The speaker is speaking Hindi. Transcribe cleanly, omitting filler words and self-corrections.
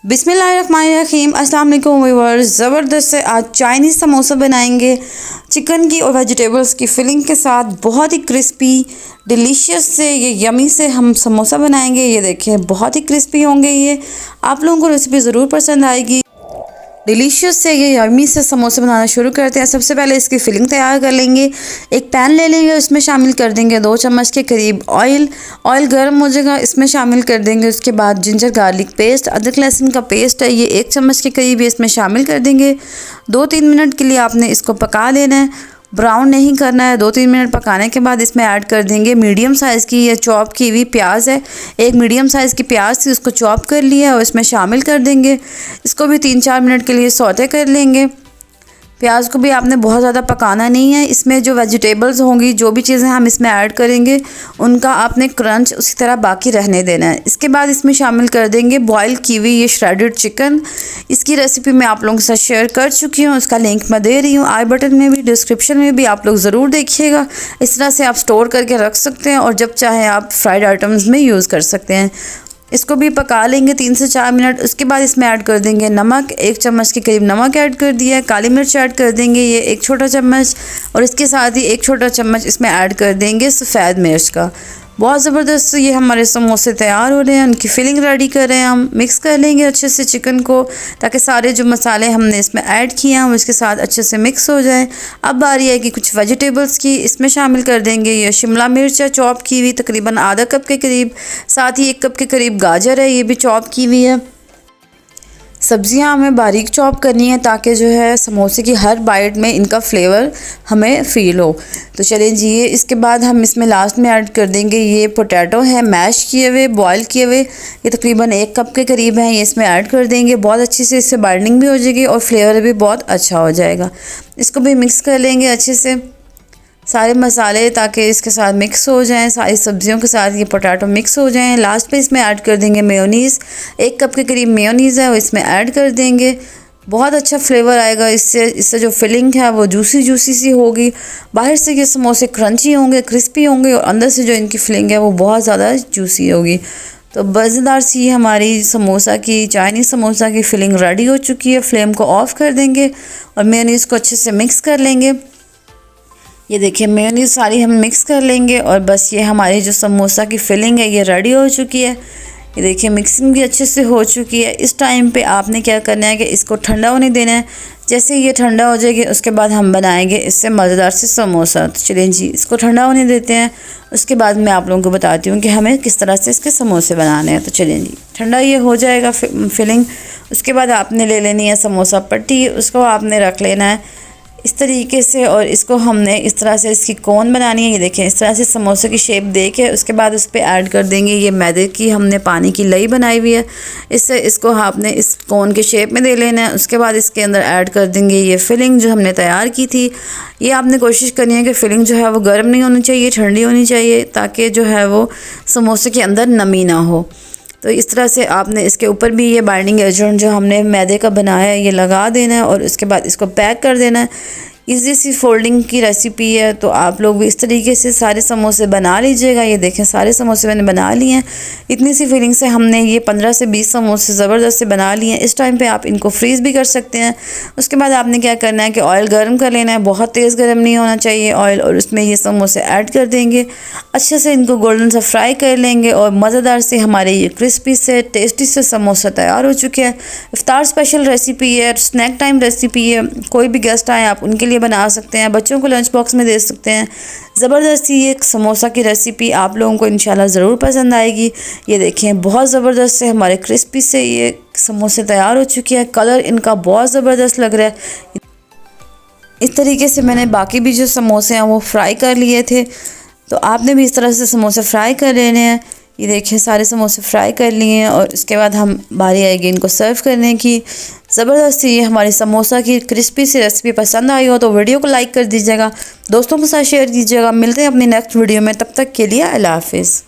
बिस्मिल्लाहिर्रहमानिर्रहीम। अस्सलाम वालेकुम व्यूअर्स। ज़बरदस्त से आज चाइनीज़ समोसा बनाएंगे चिकन की और वेजिटेबल्स की फिलिंग के साथ। बहुत ही क्रिस्पी डिलीशियस से ये यमी से हम समोसा बनाएंगे। ये देखें बहुत ही क्रिस्पी होंगे ये। आप लोगों को रेसिपी ज़रूर पसंद आएगी। डिलीशियस से ये यमी से समोसे बनाना शुरू करते हैं। सबसे पहले इसकी फिलिंग तैयार कर लेंगे। एक पैन ले लेंगे, उसमें शामिल कर देंगे 2 चम्मच के करीब ऑयल। ऑयल गर्म हो जाएगा, इसमें शामिल कर देंगे। उसके बाद जिंजर गार्लिक पेस्ट, अदरक लहसुन का पेस्ट है, ये 1 चम्मच के करीब इसमें शामिल कर देंगे। 2-3 मिनट के लिए आपने इसको पका लेना है, ब्राउन नहीं करना है। 2-3 मिनट पकाने के बाद इसमें ऐड कर देंगे मीडियम साइज़ की या चॉप की हुई प्याज है। एक मीडियम साइज़ की प्याज थी, उसको चॉप कर लिया और इसमें शामिल कर देंगे। इसको भी 3-4 मिनट के लिए सौते कर लेंगे। प्याज को भी आपने बहुत ज़्यादा पकाना नहीं है। इसमें जो वेजिटेबल्स होंगी, जो भी चीज़ें हम इसमें ऐड करेंगे, उनका आपने क्रंच उसी तरह बाकी रहने देना है। इसके बाद इसमें शामिल कर देंगे बॉयल की हुई ये श्रेडेड चिकन। इसकी रेसिपी मैं आप लोगों के साथ शेयर कर चुकी हूँ, उसका लिंक मैं दे रही हूँ आई बटन में भी, डिस्क्रिप्शन में भी। आप लोग ज़रूर देखिएगा। इस तरह से आप स्टोर करके रख सकते हैं और जब चाहें आप फ्राइड आइटम्स में यूज़ कर सकते हैं। इसको भी पका लेंगे 3 से 4 मिनट। उसके बाद इसमें ऐड कर देंगे नमक। 1 चम्मच के करीब नमक ऐड कर दिया है। काली मिर्च ऐड कर देंगे, ये 1 छोटा चम्मच। और इसके साथ ही 1 छोटा चम्मच इसमें ऐड कर देंगे सफ़ेद मिर्च का। बहुत ज़बरदस्त ये हमारे समोसे तैयार हो रहे हैं। उनकी फिलिंग रेडी कर रहे हैं हम। मिक्स कर लेंगे अच्छे से चिकन को, ताकि सारे जो मसाले हमने इसमें ऐड किए हैं वो इसके साथ अच्छे से मिक्स हो जाए। अब बारी है कि कुछ वेजिटेबल्स की इसमें शामिल कर देंगे। ये शिमला मिर्च है चॉप की हुई, तकरीबन आधा कप के करीब। साथ ही 1 कप के करीब गाजर है, ये भी चॉप की हुई है। सब्जियां हमें बारीक चॉप करनी है ताकि जो है समोसे की हर बाइट में इनका फ्लेवर हमें फ़ील हो। तो चलें जी, ये इसके बाद हम इसमें लास्ट में ऐड कर देंगे ये पोटैटो है, मैश किए हुए, बॉयल किए हुए। ये तकरीबन 1 कप के करीब हैं, ये इसमें ऐड कर देंगे। बहुत अच्छी से इससे बाइंडिंग भी हो जाएगी और फ्लेवर भी बहुत अच्छा हो जाएगा। इसको भी मिक्स कर लेंगे अच्छे से सारे मसाले, ताकि इसके साथ मिक्स हो जाएं, सारी सब्जियों के साथ ये पोटैटो मिक्स हो जाएं। लास्ट पे इसमें ऐड कर देंगे मेयोनीज़। 1 कप के करीब मेयोनीज़ है, वो इसमें ऐड कर देंगे। बहुत अच्छा फ्लेवर आएगा इससे जो फिलिंग है वो जूसी जूसी सी होगी। बाहर से ये समोसे क्रंची होंगे, क्रिस्पी होंगे, और अंदर से जो इनकी फिलिंग है वो बहुत ज़्यादा जूसी होगी। तो मज़ेदार सी हमारी समोसा की, चाइनीज़ समोसा की फिलिंग रेडी हो चुकी है। फ्लेम को ऑफ़ कर देंगे और मेयोनीज़ को अच्छे से मिक्स कर लेंगे। ये देखिए मेयोनीज़ सारी हम मिक्स कर लेंगे और बस ये हमारी जो समोसा की फिलिंग है ये रेडी हो चुकी है। ये देखिए मिक्सिंग भी अच्छे से हो चुकी है। इस टाइम पे आपने क्या करना है कि इसको ठंडा होने देना है। जैसे ये ठंडा हो जाएगी उसके बाद हम बनाएंगे इससे मज़ेदार से समोसा। तो चलिए जी, इसको ठंडा होने देते हैं। उसके बाद मैं आप लोगों को बताती हूँ कि हमें किस तरह से इसके समोसे बनाने हैं। तो चलिए जी, ठंडा ये हो जाएगा फिलिंग। उसके बाद आपने ले लेनी है समोसा पट्टी, उसको आपने रख लेना है इस तरीके से, और इसको हमने इस तरह से इसकी कोन बनानी है। ये देखें इस तरह से समोसे की शेप दे के उसके बाद उस पर ऐड कर देंगे ये मैदे की हमने पानी की लई बनाई हुई है। इससे इसको आपने इस कोन के शेप में दे लेना है। उसके बाद इसके अंदर ऐड कर देंगे ये फिलिंग जो हमने तैयार की थी। ये आपने कोशिश करनी है कि फिलिंग जो है वो गर्म नहीं होनी चाहिए, ठंडी होनी चाहिए, ताकि जो है वो समोसे के अंदर नमी ना हो। तो इस तरह से आपने इसके ऊपर भी ये बाइंडिंग एजेंट जो हमने मैदे का बनाया है ये लगा देना है और उसके बाद इसको पैक कर देना है। इजी सी फोल्डिंग की रेसिपी है, तो आप लोग भी इस तरीके से सारे समोसे बना लीजिएगा। ये देखें सारे समोसे मैंने बना लिए हैं। इतनी सी फिलिंग से हमने ये 15 से 20 समोसे ज़बरदस्त से बना लिए हैं। इस टाइम पे आप इनको फ्रीज़ भी कर सकते हैं। उसके बाद आपने क्या करना है कि ऑयल गर्म कर लेना है, बहुत तेज़ गर्म नहीं होना चाहिए ऑयल, और उसमें ये समोसे ऐड कर देंगे। अच्छे से इनको गोल्डन सा फ्राई कर लेंगे और मज़ेदार से हमारे ये क्रिस्पी से टेस्टी से समोसा तैयार हो चुके हैं। इफ्तार स्पेशल रेसिपी है, स्नैक टाइम रेसिपी है। कोई भी गेस्ट आए आप उनके लिए बना सकते हैं, बच्चों को लंच बॉक्स में दे सकते हैं। ज़बरदस्त ये समोसा की रेसिपी आप लोगों को इंशाल्लाह ज़रूर पसंद आएगी। ये देखें बहुत ज़बरदस्त से हमारे क्रिस्पी से ये समोसे तैयार हो चुके हैं। कलर इनका बहुत ज़बरदस्त लग रहा है। इस तरीके से मैंने बाकी भी जो समोसे हैं वो फ्राई कर लिए थे, तो आपने भी इस तरह से समोसे फ्राई कर लेने हैं। ये देखिए सारे समोसे फ्राई कर लिए हैं और इसके बाद हम बारी आएगी इनको सर्व करने की। ज़बरदस्त ये हमारी समोसा की क्रिस्पी सी रेसिपी पसंद आई हो तो वीडियो को लाइक कर दीजिएगा, दोस्तों के साथ शेयर कीजिएगा। मिलते हैं अपनी नेक्स्ट वीडियो में, तब तक के लिए अल्लाह हाफिज़।